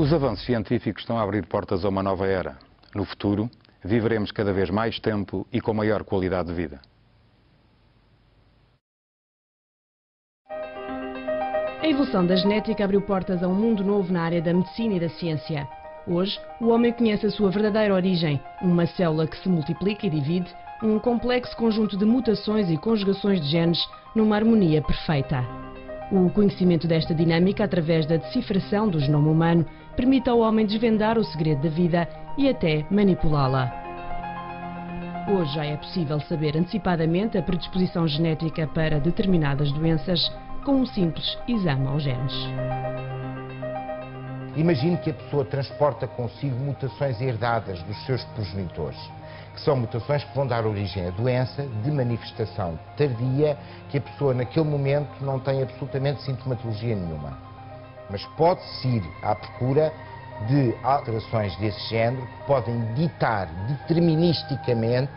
Os avanços científicos estão a abrir portas a uma nova era. No futuro, viveremos cada vez mais tempo e com maior qualidade de vida. A evolução da genética abriu portas a um mundo novo na área da medicina e da ciência. Hoje, o homem conhece a sua verdadeira origem, uma célula que se multiplica e divide, um complexo conjunto de mutações e conjugações de genes numa harmonia perfeita. O conhecimento desta dinâmica, através da decifração do genoma humano, permite ao homem desvendar o segredo da vida e até manipulá-la. Hoje já é possível saber antecipadamente a predisposição genética para determinadas doenças com um simples exame aos genes. Imagine que a pessoa transporta consigo mutações herdadas dos seus progenitores, que são mutações que vão dar origem à doença de manifestação tardia, que a pessoa naquele momento não tem absolutamente sintomatologia nenhuma. Mas pode-se ir à procura de alterações desse género que podem ditar deterministicamente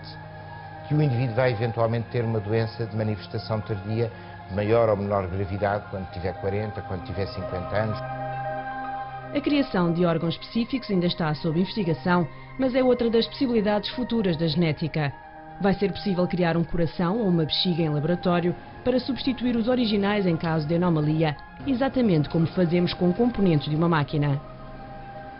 que o indivíduo vai eventualmente ter uma doença de manifestação tardia de maior ou menor gravidade quando tiver 40, quando tiver 50 anos. A criação de órgãos específicos ainda está sob investigação, mas é outra das possibilidades futuras da genética. Vai ser possível criar um coração ou uma bexiga em laboratório para substituir os originais em caso de anomalia, exatamente como fazemos com componentes de uma máquina.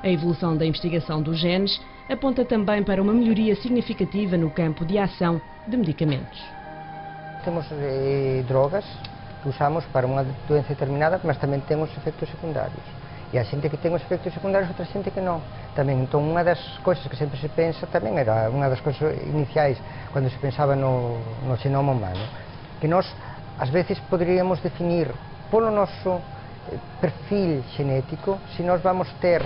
A evolução da investigação dos genes aponta também para uma melhoria significativa no campo de ação de medicamentos. Temos drogas que usamos para uma doença determinada, mas também temos efeitos secundários. E há gente que tem os efeitos secundários, outra gente que não. Também, então, uma das coisas que sempre se pensa, também era uma das coisas iniciais, quando se pensava no genoma humano, que nós, às vezes, poderíamos definir, pelo nosso perfil genético, se nós vamos ter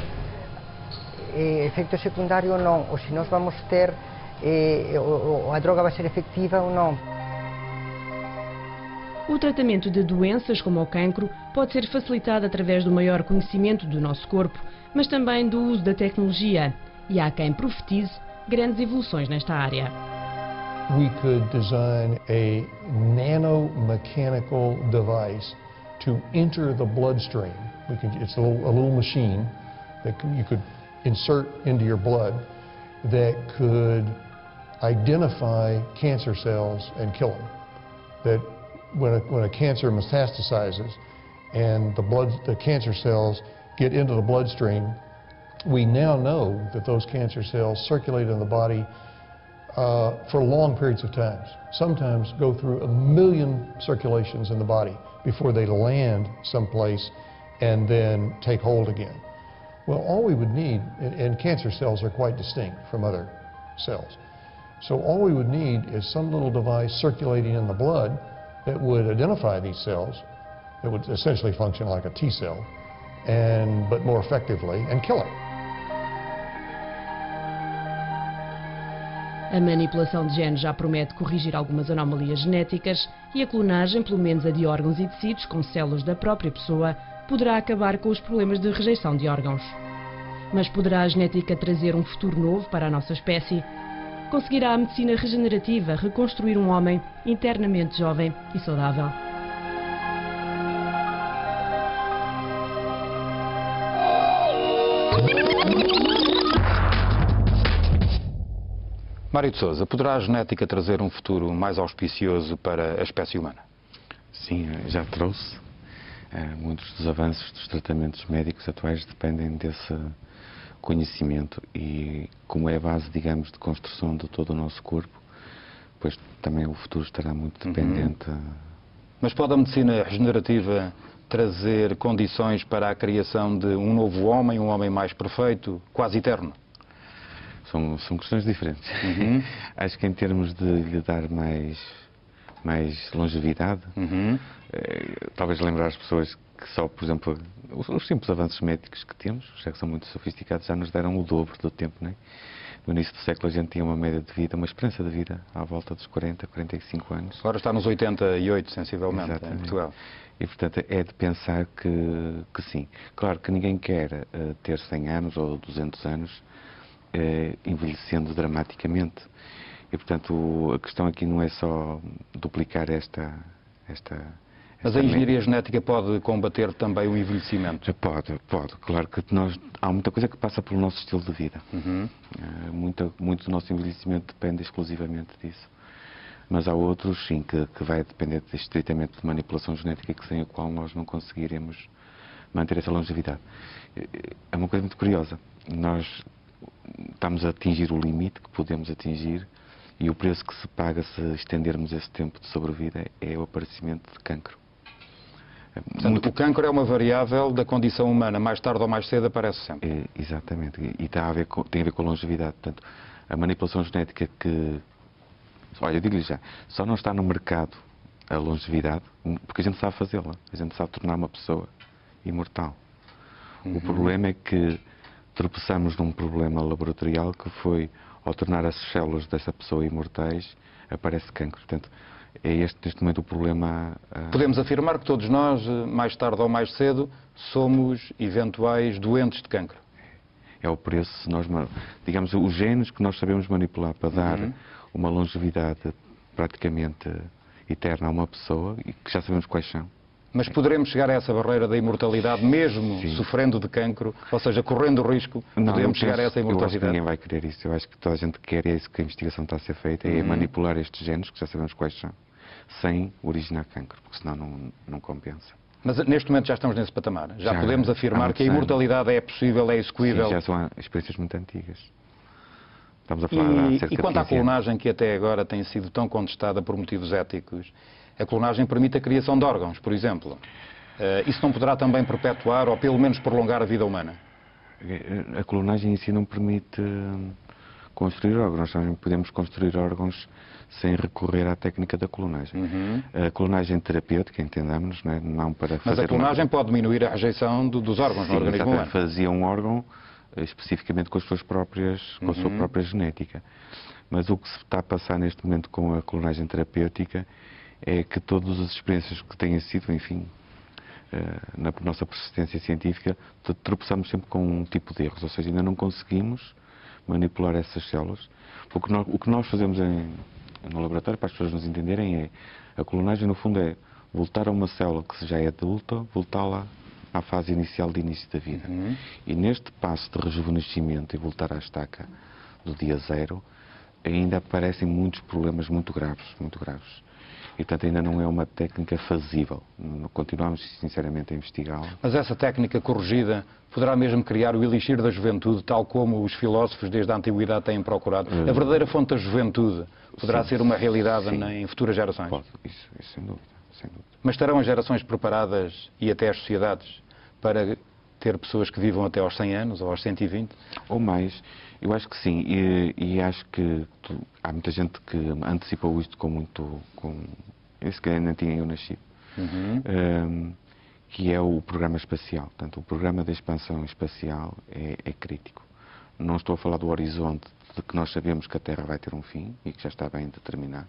efeito secundário ou não, ou se nós vamos ter, a droga vai ser efetiva ou não. O tratamento de doenças como o cancro pode ser facilitado através do maior conhecimento do nosso corpo, mas também do uso da tecnologia. E há quem profetize grandes evoluções nesta área. We could design a nanomechanical device to enter the bloodstream. It's a little machine that you could insert into your blood that could identify cancer cells and kill them. That when a cancer metastasizes and the cancer cells get into the bloodstream, we now know that those cancer cells circulate in the body for long periods of time. Sometimes go through 1 million circulations in the body before they land someplace and then take hold again. Well, all we would need, and cancer cells are quite distinct from other cells, so all we would need is some little device circulating in the blood that would identify these cells, that would essentially function like a T cell, but more effectively, and kill it. A manipulação de genes já promete corrigir algumas anomalias genéticas e a clonagem, pelo menos a de órgãos e tecidos com células da própria pessoa, poderá acabar com os problemas de rejeição de órgãos. Mas poderá a genética trazer um futuro novo para a nossa espécie? Conseguirá a medicina regenerativa reconstruir um homem internamente jovem e saudável? Mário de Sousa, poderá a genética trazer um futuro mais auspicioso para a espécie humana? Sim, já trouxe. Muitos dos avanços dos tratamentos médicos atuais dependem desse conhecimento e como é a base, digamos, de construção de todo o nosso corpo, pois também o futuro estará muito dependente. Mas pode a medicina regenerativa trazer condições para a criação de um novo homem, um homem mais perfeito, quase eterno? São questões diferentes. Acho que em termos de lhe dar mais longevidade, talvez lembrar as pessoas que só, por exemplo, os simples avanços médicos que temos, já que são muito sofisticados, já nos deram o dobro do tempo, não é? No início do século a gente tinha uma média de vida, uma esperança de vida à volta dos 40, 45 anos. Agora está nos 88, sensivelmente, em Portugal. E, portanto, é de pensar que sim. Claro que ninguém quer ter 100 anos ou 200 anos envelhecendo dramaticamente. E, portanto, a questão aqui não é só duplicar esta Mas a engenharia genética pode combater também o envelhecimento? Pode. Claro que há muita coisa que passa pelo nosso estilo de vida. Muito do nosso envelhecimento depende exclusivamente disso. Mas há outros, sim, que vai depender estritamente de manipulação genética, sem a qual nós não conseguiremos manter essa longevidade. É uma coisa muito curiosa. Nós estamos a atingir o limite que podemos atingir e o preço que se paga se estendermos esse tempo de sobrevida é o aparecimento de cancro. Portanto, o cancro é uma variável da condição humana, mais tarde ou mais cedo aparece sempre. Exatamente, e tem a ver com a longevidade. Portanto, a manipulação genética que... Olha, eu digo-lhe já, só não está no mercado a longevidade, porque a gente sabe fazê-la, a gente sabe tornar uma pessoa imortal. O problema é que tropeçamos num problema laboratorial que foi, ao tornar as células dessa pessoa imortais, aparece cancro. Portanto, é neste momento o problema... Podemos afirmar que todos nós, mais tarde ou mais cedo, somos eventuais doentes de cancro. É o preço, se nós, digamos, os genes que nós sabemos manipular para dar uma longevidade praticamente eterna a uma pessoa, e que já sabemos quais são. Mas poderemos chegar a essa barreira da imortalidade mesmo sofrendo de cancro, ou seja, correndo o risco, podemos chegar a essa imortalidade? Eu acho que ninguém vai querer isso. Eu acho que toda a gente quer, e é isso que a investigação está a ser feita, é manipular estes genes, que já sabemos quais são, sem originar cancro, porque senão não compensa. Mas neste momento já estamos nesse patamar? Já podemos afirmar que a imortalidade é possível, é execuível? Sim, já são experiências muito antigas. Estamos a falar há cerca de 15 anos. E quanto à clonagem, que até agora tem sido tão contestada por motivos éticos, a clonagem permite a criação de órgãos, por exemplo. Isso não poderá também perpetuar ou pelo menos prolongar a vida humana? A clonagem em si não permite construir órgãos. Nós também podemos construir órgãos sem recorrer à técnica da clonagem. A clonagem terapêutica, entendamos, não para fazer... Mas a clonagem pode diminuir a rejeição dos órgãos no organismo humano. Fazia um órgão especificamente com as suas próprias, com a sua própria genética. Mas o que se está a passar neste momento com a clonagem terapêutica é que todas as experiências que têm sido, enfim, na nossa persistência científica, tropeçamos sempre com um tipo de erros, ou seja, ainda não conseguimos manipular essas células. Porque o que nós fazemos no laboratório, para as pessoas nos entenderem, é a clonagem, no fundo, é voltar a uma célula que já é adulta, voltá-la à fase inicial de início da vida. E neste passo de rejuvenescimento e voltar à estaca do dia zero, ainda aparecem muitos problemas muito graves, muito graves. E, portanto, ainda não é uma técnica fazível. Continuamos, sinceramente, a investigá-la. Mas essa técnica corrigida poderá mesmo criar o elixir da juventude, tal como os filósofos desde a antiguidade têm procurado? A verdadeira fonte da juventude poderá ser uma realidade em futuras gerações? Pode, isso sem dúvida, sem dúvida. Mas estarão as gerações preparadas, e até as sociedades, para ter pessoas que vivam até aos 100 anos ou aos 120? Ou mais. Eu acho que sim. E acho que há muita gente que antecipou isto com muito... Esse que ainda tinha eu nascido. Que é o programa espacial. Portanto, o programa de expansão espacial é crítico. Não estou a falar do horizonte de que nós sabemos que a Terra vai ter um fim e que já está bem determinado.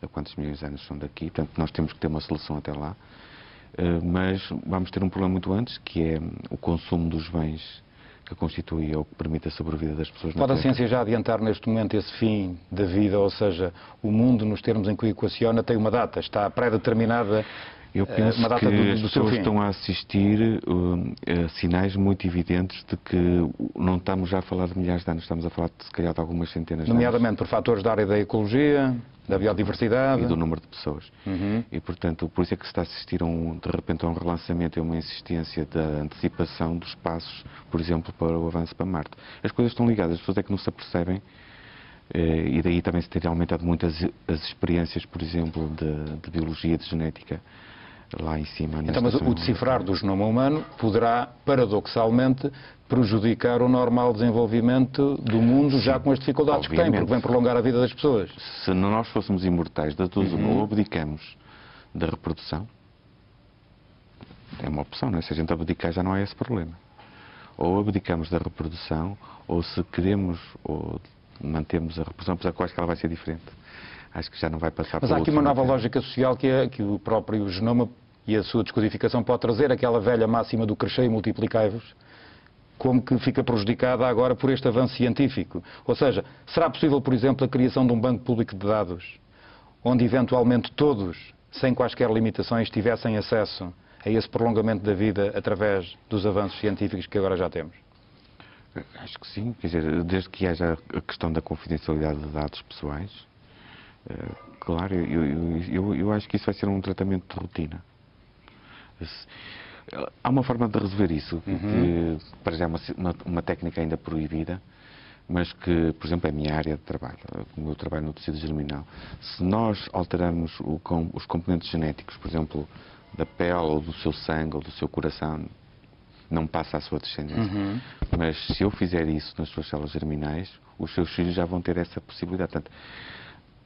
De quantos milhões de anos são daqui. Portanto, nós temos que ter uma solução até lá. Mas vamos ter um problema muito antes, que é o consumo dos bens que constitui ou que permite a sobrevida das pessoas. Pode a ciência já adiantar neste momento esse fim da vida, ou seja, o mundo, nos termos em que o equaciona, tem uma data, está pré-determinada? Eu penso uma data que do as seu pessoas fim. estão a assistir a sinais muito evidentes de que não estamos já a falar de milhares de anos, estamos a falar de, se calhar, de algumas centenas de anos. Nomeadamente por fatores da área da ecologia, da biodiversidade. E do número de pessoas. E, portanto, por isso é que se está a assistir, de repente, a um relançamento e a uma insistência da antecipação dos passos, por exemplo, para o avanço para Marte. As coisas estão ligadas, as pessoas é que não se apercebem, e daí também se terem aumentado muito as experiências, por exemplo, de biologia, de genética, lá em cima. Então, mas o decifrar do genoma humano poderá, paradoxalmente, prejudicar o normal desenvolvimento do mundo, já com as dificuldades que tem, porque vem prolongar a vida das pessoas. Se nós fôssemos imortais, das duas uma, ou abdicamos da reprodução, é uma opção, não é? Se a gente abdicar já não é esse problema. Ou abdicamos da reprodução, ou se queremos, ou mantemos a reprodução, apesar que eu acho que ela vai ser diferente. Acho que já não vai passar por... Mas há aqui uma nova lógica social que o próprio genoma e a sua descodificação pode trazer, aquela velha máxima do crescer e multiplicai-vos, como que fica prejudicada agora por este avanço científico. Ou seja, será possível, por exemplo, a criação de um banco público de dados, onde eventualmente todos sem quaisquer limitações, tivessem acesso a esse prolongamento da vida através dos avanços científicos que agora já temos? Acho que sim, quer dizer, desde que haja a questão da confidencialidade de dados pessoais, claro, eu acho que isso vai ser um tratamento de rotina. Há uma forma de resolver isso, que para já é uma técnica ainda proibida, mas que, por exemplo, é a minha área de trabalho, o meu trabalho no tecido germinal. Se nós alterarmos os componentes genéticos, por exemplo, da pele, ou do seu sangue, ou do seu coração, não passa à sua descendência. Mas se eu fizer isso nas suas células germinais, os seus filhos já vão ter essa possibilidade. Portanto,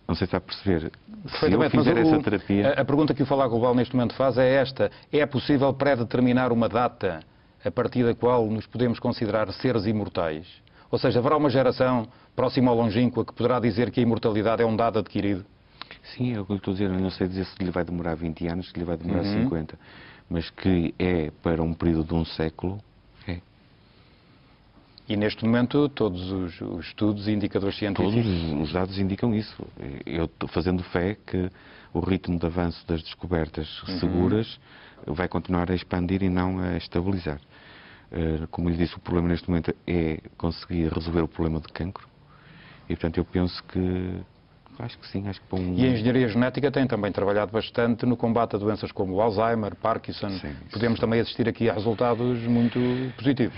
não sei se está a perceber. Se eu fizer essa terapia... A pergunta que o Falar Global neste momento faz é esta. É possível pré-determinar uma data a partir da qual nos podemos considerar seres imortais? Ou seja, haverá uma geração próxima ou longínqua que poderá dizer que a imortalidade é um dado adquirido? Sim, é o que eu estou a dizer. Eu não sei dizer se lhe vai demorar 20 anos, se lhe vai demorar 50. Mas que é para um período de um século, é. E neste momento todos os estudos e indicadores científicos... Todos os dados indicam isso. Eu estou fazendo fé que o ritmo de avanço das descobertas seguras vai continuar a expandir e não a estabilizar. Como lhe disse, o problema neste momento é conseguir resolver o problema de cancro. E portanto eu penso que... Acho que sim, acho que para E a engenharia genética tem também trabalhado bastante no combate a doenças como o Alzheimer, Parkinson. Sim, podemos também assistir aqui a resultados muito positivos.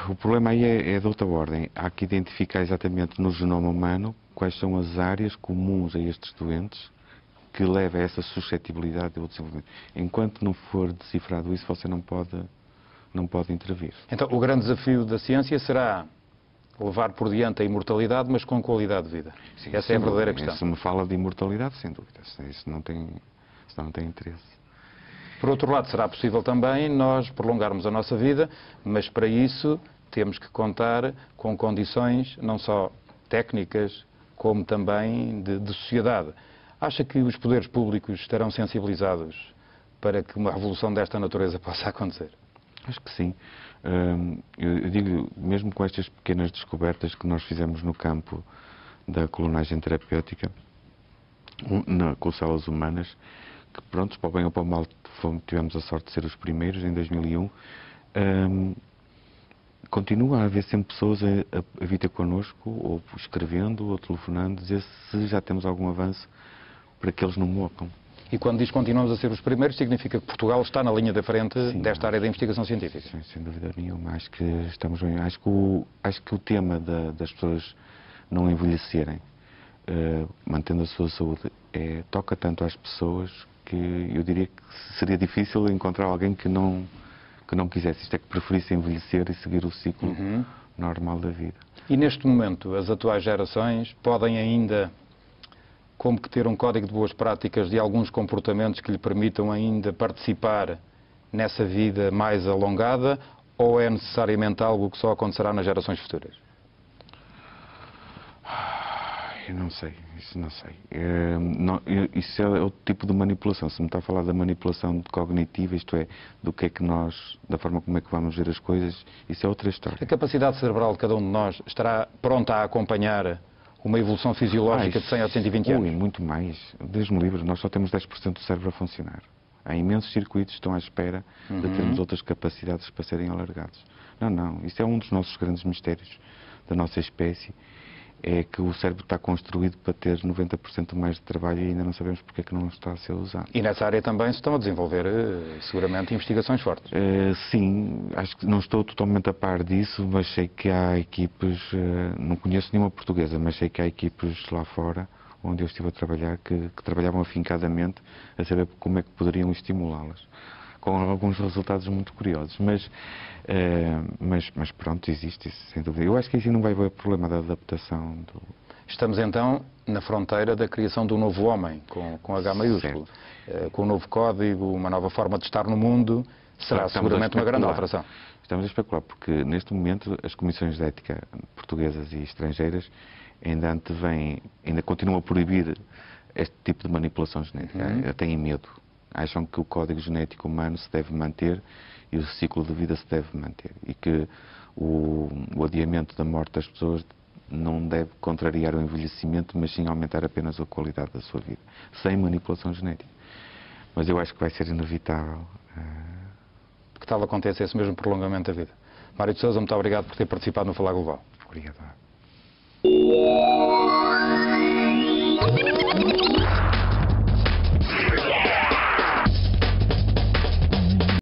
O problema aí é de outra ordem. Há que identificar exatamente no genoma humano quais são as áreas comuns a estes doentes que levam a essa suscetibilidade ao desenvolvimento. Enquanto não for decifrado isso, você não pode intervir. Então, o grande desafio da ciência será levar por diante a imortalidade, mas com qualidade de vida. Sim, essa é a verdadeira questão. Se me fala de imortalidade, sem dúvida. Isso não tem interesse. Por outro lado, será possível também nós prolongarmos a nossa vida, mas para isso temos que contar com condições não só técnicas, como também de sociedade. Acha que os poderes públicos estarão sensibilizados para que uma revolução desta natureza possa acontecer? Acho que sim. Eu digo, mesmo com estas pequenas descobertas que nós fizemos no campo da clonagem terapêutica, com células humanas, que pronto, para o bem ou para o mal, tivemos a sorte de ser os primeiros em 2001, continua a haver sempre pessoas a vir ter connosco, ou escrevendo, ou telefonando, dizer se já temos algum avanço para que eles não morram. E quando diz que continuamos a ser os primeiros, significa que Portugal está na linha da frente desta área da investigação científica? Sim, sem dúvida nenhuma. Acho que estamos bem. Acho que o tema das pessoas não envelhecerem, mantendo a sua saúde, toca tanto às pessoas que eu diria que seria difícil encontrar alguém que não quisesse. Isto é, que preferisse envelhecer e seguir o ciclo normal da vida. E neste momento, as atuais gerações podem ainda... como que ter um código de boas práticas de alguns comportamentos que lhe permitam ainda participar nessa vida mais alongada, ou é necessariamente algo que só acontecerá nas gerações futuras? Eu não sei, isso não sei. Isso é outro tipo de manipulação. Se me está a falar da manipulação cognitiva, isto é, do que é que nós, da forma como é que vamos ver as coisas, isso é outra história. A capacidade cerebral de cada um de nós estará pronta a acompanhar uma evolução fisiológica de 100 a 120 anos? Muito mais. Deus me livre, nós só temos 10% do cérebro a funcionar. Há imensos circuitos que estão à espera de termos outras capacidades para serem alargados. Não. Isso é um dos nossos grandes mistérios da nossa espécie. É que o cérebro está construído para ter 90% mais de trabalho e ainda não sabemos porque é que não está a ser usado. E nessa área também se estão a desenvolver, seguramente, investigações fortes? Sim, acho que não estou totalmente a par disso, mas sei que há equipes, não conheço nenhuma portuguesa, mas sei que há equipes lá fora, onde eu estive a trabalhar, que trabalhavam afincadamente a saber como é que poderiam estimulá-las, com alguns resultados muito curiosos, mas pronto, existe isso, sem dúvida. Eu acho que aí não vai haver problema da adaptação. Estamos então na fronteira da criação do novo homem, com H maiúsculo, com um novo código, uma nova forma de estar no mundo, será seguramente uma grande alteração. Estamos a especular, porque neste momento as comissões de ética portuguesas e estrangeiras ainda continuam a proibir este tipo de manipulação genética, têm medo. Acham que o código genético humano se deve manter e o ciclo de vida se deve manter. E que o adiamento da morte das pessoas não deve contrariar o envelhecimento, mas sim aumentar apenas a qualidade da sua vida, sem manipulação genética. mas eu acho que vai ser inevitável. Que tal aconteça esse mesmo prolongamento da vida? Mário de Sousa, muito obrigado por ter participado no Falar Global. Obrigado.